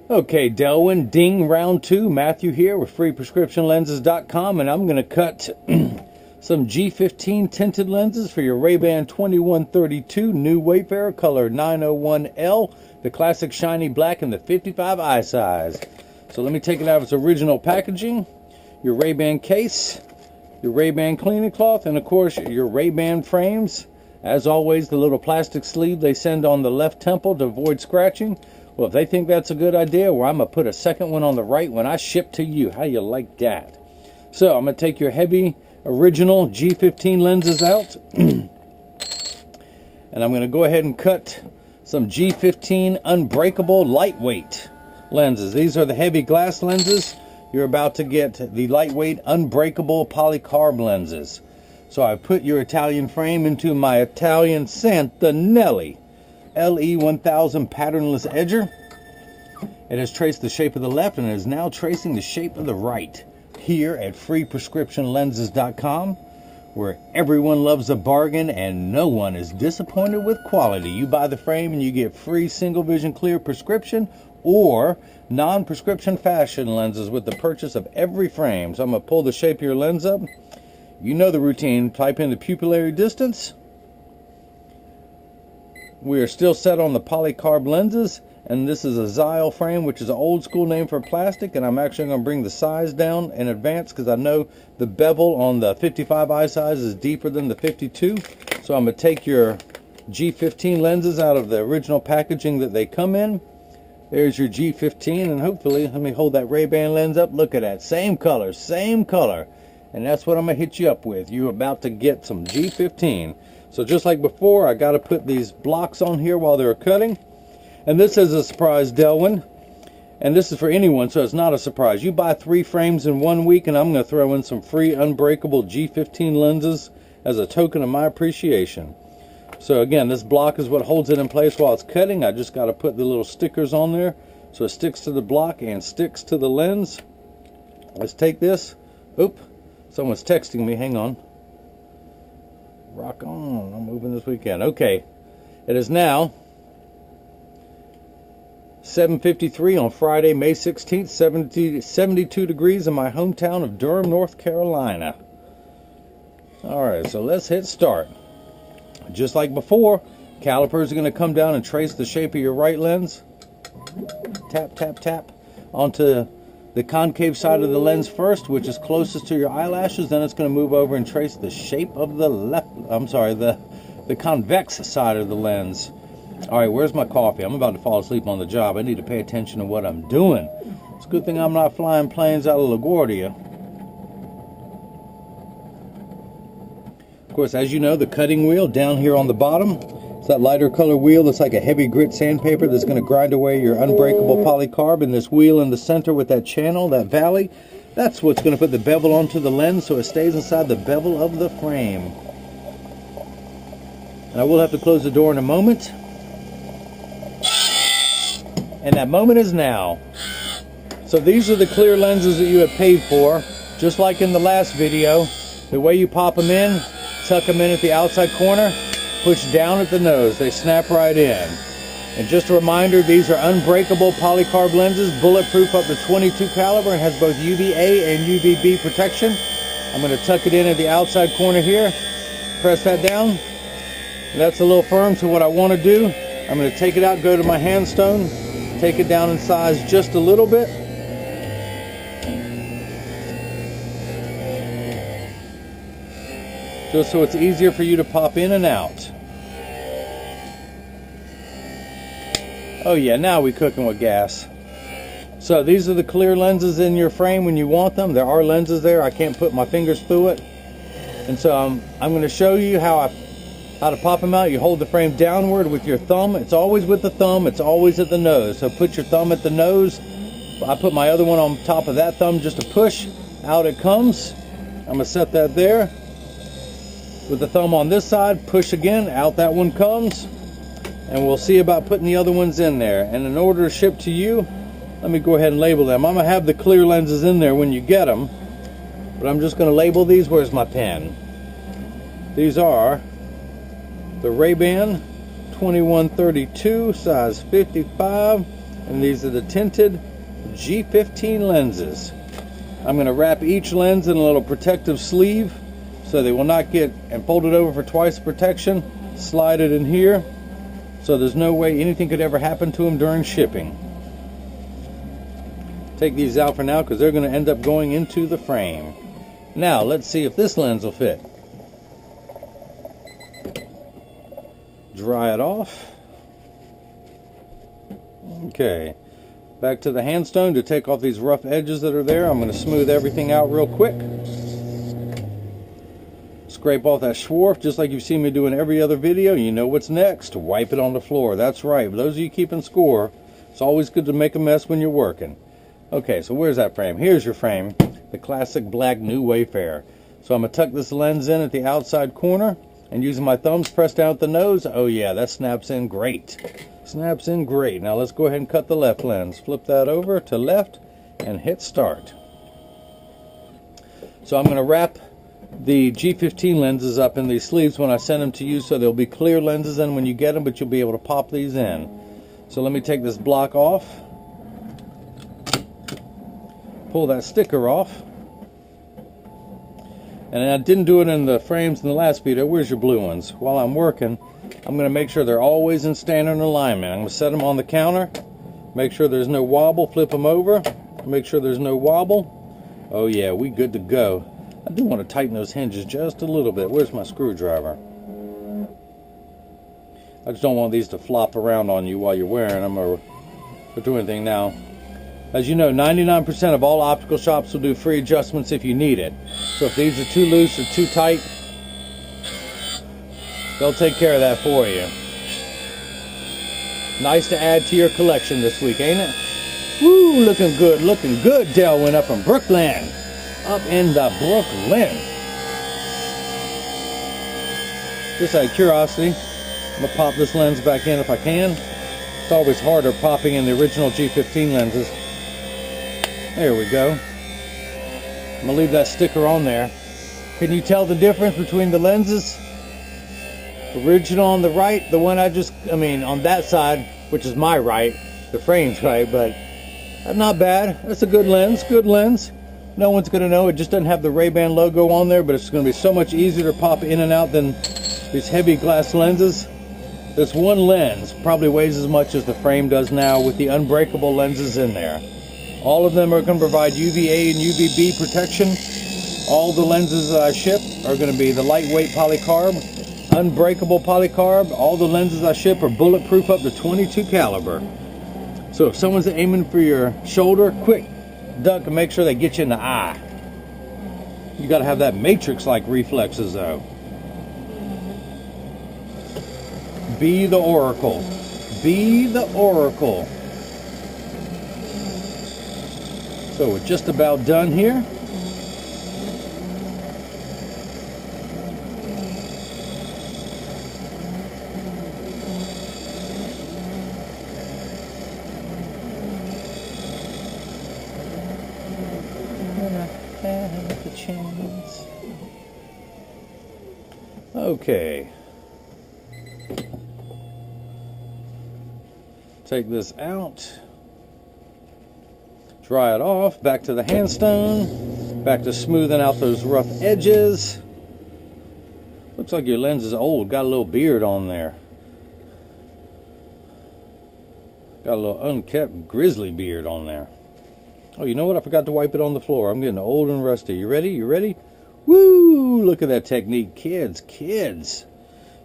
Okay, Delwyn, ding, round two. Matthew here with freeprescriptionlenses.com, and I'm going to cut some G15 tinted lenses for your Rayban 2132 new Wayfarer color 901L, the classic shiny black in the 55 eye size. So let me take it out of its original packaging, your Rayban case, your Rayban cleaning cloth, and of course your Rayban frames. As always, the little plastic sleeve they send on the left temple to avoid scratching. Well, if they think that's a good idea, well, I'm going to put a second one on the right when I ship to you. How you like that? So I'm going to take your heavy original G15 lenses out. And I'm going to go ahead and cut some G15 unbreakable lightweight lenses. These are the heavy glass lenses. You're about to get the lightweight unbreakable polycarb lenses. So I put your Italian frame into my Italian Santanelli LE1000 patternless edger. It has traced the shape of the left and is now tracing the shape of the right here at freeprescriptionlenses.com, where everyone loves a bargain and no one is disappointed with quality. You buy the frame and you get free single vision clear prescription or non-prescription fashion lenses with the purchase of every frame. So I'm going to pull the shape of your lens up. You know the routine. Type in the pupillary distance. We are still set on the polycarb lenses, and this is a Xyle frame, which is an old school name for plastic, and I'm actually going to bring the size down in advance because I know the bevel on the 55 eye size is deeper than the 52. So I'm going to take your G15 lenses out of the original packaging that they come in. There's your G15, and hopefully, let me hold that Rayban lens up. Look at that, same color, and that's what I'm going to hit you up with. You're about to get some G15. So just like before, I got to put these blocks on here while they're cutting. And this is a surprise, Delwyn. And this is for anyone, so it's not a surprise. You buy 3 frames in 1 week, and I'm going to throw in some free unbreakable G15 lenses as a token of my appreciation. So again, this block is what holds it in place while it's cutting. I just got to put the little stickers on there so it sticks to the block and sticks to the lens. Let's take this. Oop, someone's texting me. Hang on. Rock on. I'm moving this weekend. Okay. It is now 7:53 on Friday, May 16th, 72 degrees in my hometown of Durham, North Carolina. Alright, so let's hit start. Just like before, calipers are going to come down and trace the shape of your right lens. Tap, tap, tap onto the concave side of the lens first, which is closest to your eyelashes. Then it's going to move over and trace the shape of the left, the convex side of the lens. All right, where's my coffee? I'm about to fall asleep on the job. I need to pay attention to what I'm doing. It's a good thing I'm not flying planes out of LaGuardia. Of course, as you know, the cutting wheel down here on the bottom, it's that lighter color wheel that's like a heavy grit sandpaper that's going to grind away your unbreakable polycarb. And this wheel in the center with that channel, that valley, that's what's going to put the bevel onto the lens so it stays inside the bevel of the frame. And I will have to close the door in a moment. And that moment is now. So these are the clear lenses that you have paid for. Just like in the last video, the way you pop them in, tuck them in at the outside corner, push down at the nose. They snap right in. And just a reminder, these are unbreakable polycarb lenses, bulletproof up to 22 caliber, and has both UVA and UVB protection. I'm going to tuck it in at the outside corner here. Press that down. And that's a little firm, so what I want to do, I'm going to take it out, go to my hand stone, take it down in size just a little bit. Just so it's easier for you to pop in and out. Oh yeah, now we're cooking with gas. So these are the clear lenses in your frame when you want them. There are lenses there. I can't put my fingers through it. And so I'm going to show you how to pop them out. You hold the frame downward with your thumb. It's always with the thumb. It's always at the nose. So put your thumb at the nose. I put my other one on top of that thumb just to push. Out it comes. I'm going to set that there. With the thumb on this side, push again. Out that one comes. And we'll see about putting the other ones in there. And in order to ship to you, let me go ahead and label them. I'm going to have the clear lenses in there when you get them. But I'm just going to label these. Where's my pen? These are the Rayban 2132, size 55, And these are the tinted G15 lenses. I'm going to wrap each lens in a little protective sleeve so they will not get, and fold it over for twice protection. Slide it in here so there's no way anything could ever happen to them during shipping. Take these out for now because they're going to end up going into the frame. Now let's see if this lens will fit. Dry it off. Okay, back to the handstone to take off these rough edges that are there. I'm going to smooth everything out real quick. Scrape off that swarf just like you've seen me do in every other video. You know what's next. Wipe it on the floor. That's right. For those of you keeping score, it's always good to make a mess when you're working. Okay, so where's that frame? Here's your frame. The classic black new Wayfarer. So I'm going to tuck this lens in at the outside corner and using my thumbs press down at the nose. Oh yeah, that snaps in great. Snaps in great. Now let's go ahead and cut the left lens. Flip that over to left and hit start. So I'm going to wrap the G15 lenses up in these sleeves when I send them to you so there'll be clear lenses in when you get them, but you'll be able to pop these in. So let me take this block off. Pull that sticker off. And I didn't do it in the frames in the last video. Where's your blue ones? While I'm working, I'm going to make sure they're always in standard alignment. I'm going to set them on the counter. Make sure there's no wobble. Flip them over. Make sure there's no wobble. Oh yeah, we good to go. I do want to tighten those hinges just a little bit. Where's my screwdriver? I just don't want these to flop around on you while you're wearing them or do anything now. As you know, 99% of all optical shops will do free adjustments if you need it. So if these are too loose or too tight, they'll take care of that for you. Nice to add to your collection this week, ain't it? Woo, looking good, Delwyn up in Brooklyn. Up in the Brooklyn. Just out of curiosity, I'm going to pop this lens back in if I can. It's always harder popping in the original G15 lenses. There we go. I'm going to leave that sticker on there. Can you tell the difference between the lenses? Original on the right, the one on that side, which is my right, the frame's right, but not bad. That's a good lens, No one's going to know. It just doesn't have the Rayban logo on there, but it's going to be so much easier to pop in and out than these heavy glass lenses. This one lens probably weighs as much as the frame does now with the unbreakable lenses in there. All of them are going to provide UVA and UVB protection. All the lenses that I ship are going to be the lightweight polycarb, unbreakable polycarb. All the lenses I ship are bulletproof up to 22 caliber. So if someone's aiming for your shoulder, quick, duck and make sure they get you in the eye. You got to have that matrix-like reflexes though. Be the oracle. Be the oracle. So we're just about done here. Okay. Take this out. Dry it off. Back to the handstone. Back to smoothing out those rough edges. Looks like your lens is old. Got a little beard on there. Got a little unkept grizzly beard on there. Oh, you know what? I forgot to wipe it on the floor. I'm getting old and rusty. You ready? You ready? Woo! Look at that technique. Kids.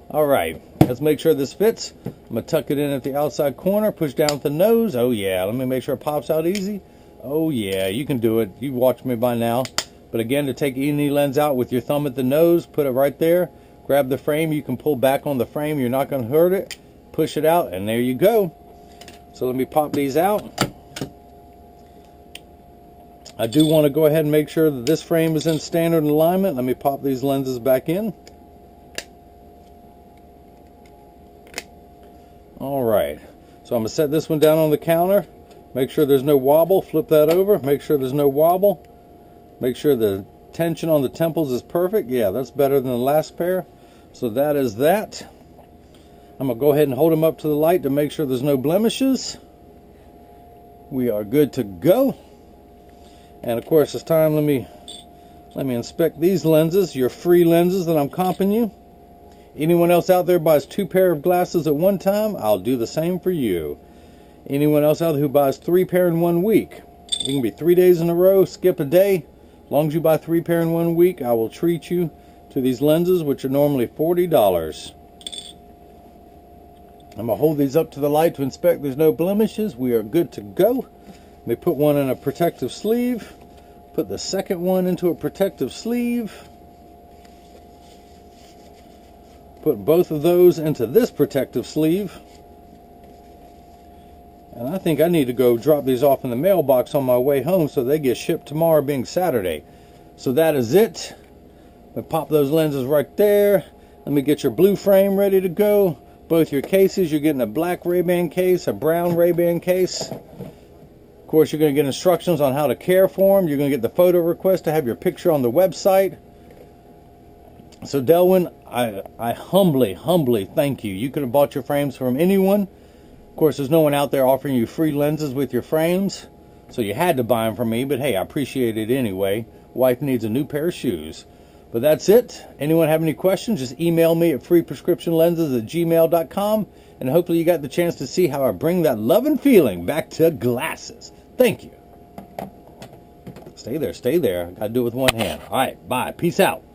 All right. Let's make sure this fits. I'm going to tuck it in at the outside corner. Push down at the nose. Oh, yeah. Let me make sure it pops out easy. Oh, yeah. You can do it. You've watched me by now. But again, to take any lens out with your thumb at the nose, put it right there. Grab the frame. You can pull back on the frame. You're not going to hurt it. Push it out, and there you go. So let me pop these out. I do want to go ahead and make sure that this frame is in standard alignment. Let me pop these lenses back in. All right. So I'm going to set this one down on the counter. Make sure there's no wobble. Flip that over. Make sure there's no wobble. Make sure the tension on the temples is perfect. Yeah, that's better than the last pair. So that is that. I'm going to go ahead and hold them up to the light to make sure there's no blemishes. We are good to go. And of course, it's time. Let me inspect these lenses, your free lenses that I'm comping you. Anyone else out there buys 2 pair of glasses at one time, I'll do the same for you. Anyone else out there who buys 3 pair in 1 week, it can be 3 days in a row, skip a day. As long as you buy 3 pair in 1 week, I will treat you to these lenses, which are normally $40. I'm going to hold these up to the light to inspect. There's no blemishes. We are good to go. Let me put one in a protective sleeve. Put the second one into a protective sleeve. Put both of those into this protective sleeve. And I think I need to go drop these off in the mailbox on my way home so they get shipped tomorrow, being Saturday. So that is it. I'll pop those lenses right there. Let me get your blue frame ready to go. Both your cases, you're getting a black Rayban case, a brown Rayban case. Of course, you're going to get instructions on how to care for them. You're going to get the photo request to have your picture on the website. So Delwyn, I humbly thank you. You could have bought your frames from anyone. Of course, there's no one out there offering you free lenses with your frames, so you had to buy them from me, but hey, I appreciate it anyway. Wife needs a new pair of shoes. But that's it. Anyone have any questions, just email me at freeprescriptionlenses@gmail.com, and hopefully you got the chance to see how I bring that love and feeling back to glasses. Thank you. Stay there. I gotta do it with one hand. All right, bye. Peace out.